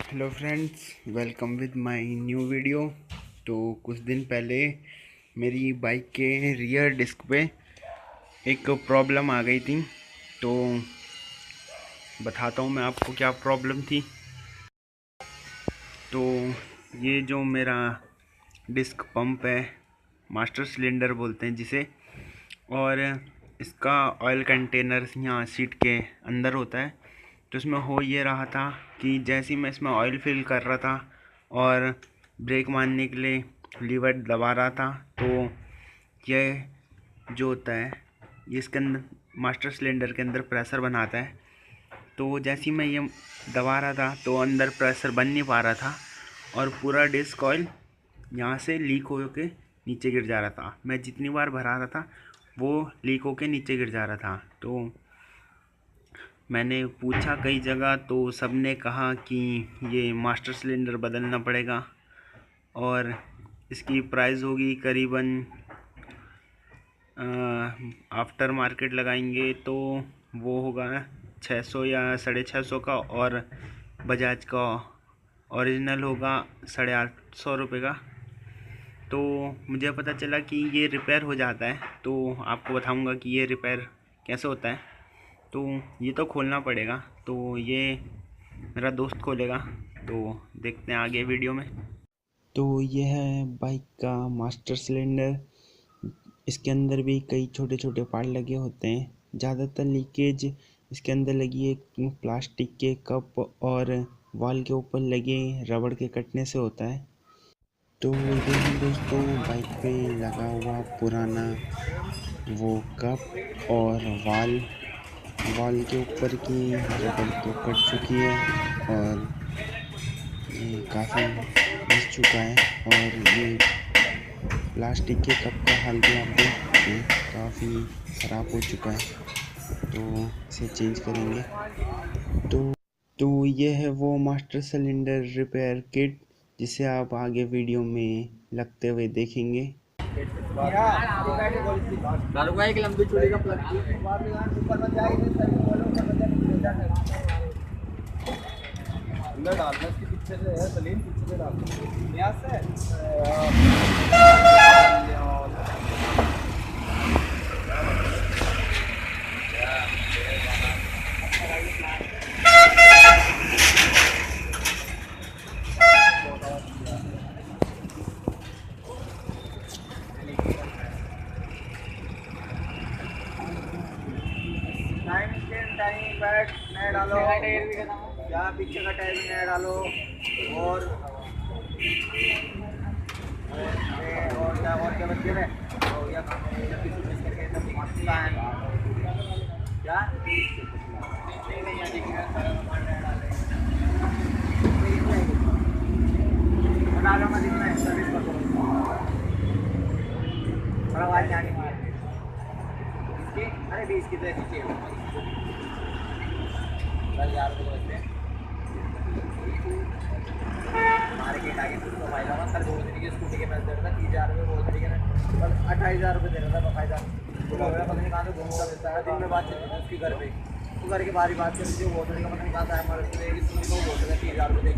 Hello friends, welcome with my new video. तो कुछ दिन पहले मेरी बाइक के रियर डिस्क पे एक प्रॉब्लम आ गई थी। तो बताता हूँ मैं आपको क्या प्रॉब्लम थी। तो ये जो मेरा डिस्क पंप है, मास्टर सिलेंडर बोलते हैं जिसे, और इसका ऑयल कंटेनर यहाँ सीट के अंदर होता है। तो इसमें हो ये रहा था कि जैसे ही मैं इसमें ऑयल फिल कर रहा था और ब्रेक मारने के लिए लीवर दबा रहा था, तो ये जो होता है ये इसके अंदर मास्टर सिलेंडर के अंदर प्रेशर बनाता है। तो जैसे ही मैं ये दबा रहा था तो अंदर प्रेशर बन नहीं पा रहा था और पूरा डिस्क ऑयल यहाँ से लीक हो के नीचे गिर जा रहा था। मैं जितनी बार भरा रहा था वो लीक होके नीचे गिर जा रहा था। तो मैंने पूछा कई जगह, तो सबने कहा कि ये मास्टर सिलेंडर बदलना पड़ेगा और इसकी प्राइस होगी करीबन, आफ्टर मार्केट लगाएंगे तो वो होगा 600 या 650 का, और बजाज का ओरिजिनल होगा 850 रुपये का। तो मुझे पता चला कि ये रिपेयर हो जाता है, तो आपको बताऊंगा कि ये रिपेयर कैसे होता है। तो ये तो खोलना पड़ेगा, तो ये मेरा दोस्त खोलेगा, तो देखते हैं आगे वीडियो में। तो ये है बाइक का मास्टर सिलेंडर। इसके अंदर भी कई छोटे छोटे पार्ट लगे होते हैं। ज़्यादातर लीकेज इसके अंदर लगी एक प्लास्टिक के कप और वॉल के ऊपर लगे रबड़ के कटने से होता है। तो ये है दोस्तों बाइक पे लगा हुआ पुराना वो कप और वॉल के ऊपर की रबड़ तो कट चुकी है और ये काफ़ी घिस चुका है। और ये प्लास्टिक के कप का हाल भी आप देख सकते हैं, काफ़ी ख़राब हो चुका है। तो इसे चेंज करेंगे। तो ये है वो मास्टर सिलेंडर रिपेयर किट जिसे आप आगे वीडियो में लगते हुए देखेंगे। एक लंबी चूड़ी का प्लग अंदर डालना, इसके पीछे से है सलीम, पीछे से डालना यहाँ से। टाइम बैट नया डालो, यहाँ पीछे का टायर भी नया डालो, और क्या बच्चे में हो गया क्या डालो मत इसमें सर्विस कर दो, बड़ा आवाज नहीं आ रही इसकी। अरे 20 की तो नीचे मार्केट आगे तो फायदा था सर, 2 दिन की स्कूटी के पैसे दे रहा था 30,000 रुपये, बहुत तरीके से बस 28,000 रुपये दे रहा था बकायदा। तो पता नहीं कहाँ से घूमता रहता है, दिन में बात चलती थी उसकी घर पे, तो घर के बाहर ही बात चलती थी। बहुत तरीका पता नहीं कहाँ से हमारे स्कूटी को बोलते थे 30,000 रुपये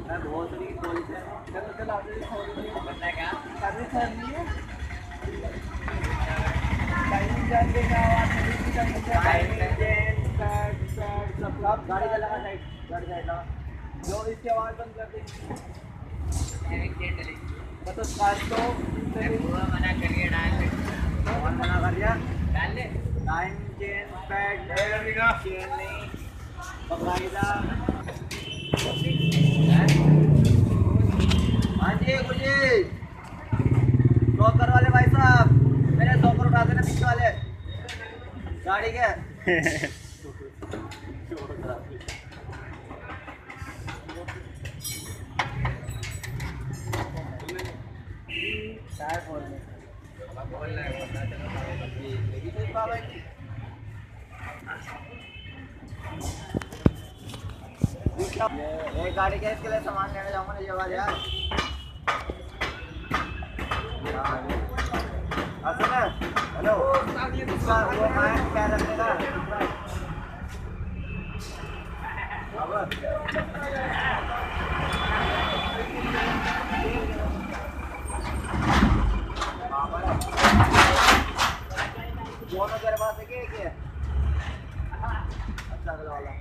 मैं बहुत तरीके कॉलेज क्या सर्विस करनी है, सब गाड़ी का लगा साइड, गाड़ी साइड लगा जो इसकी आवाज़ बंद कर देंगे। तो स्टार्ट तो पूरा मना करिए, डाल मना कर दिया, डाल ले टाइम चेन पैड चेन नहीं पकड़ाएगा। हाँ जी मुझे ब्रोकर वाले भाई साहब, मेरे ब्रोकर उठा देना पीछे वाले गाड़ी के। टायर खोलने एक गाड़ी के इसके लिए सामान लेने जाऊंगा ना ये वाले यार। हेलो इसका वो मैं क्या रखने का दोनों तेरे पास है कि अच्छा अगला वाला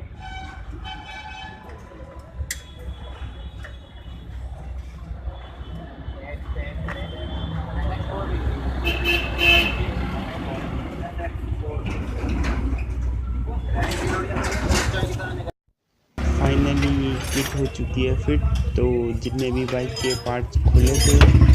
फाइनली ये किट हो चुकी है फिट। तो जितने भी बाइक के पार्ट्स खुले थे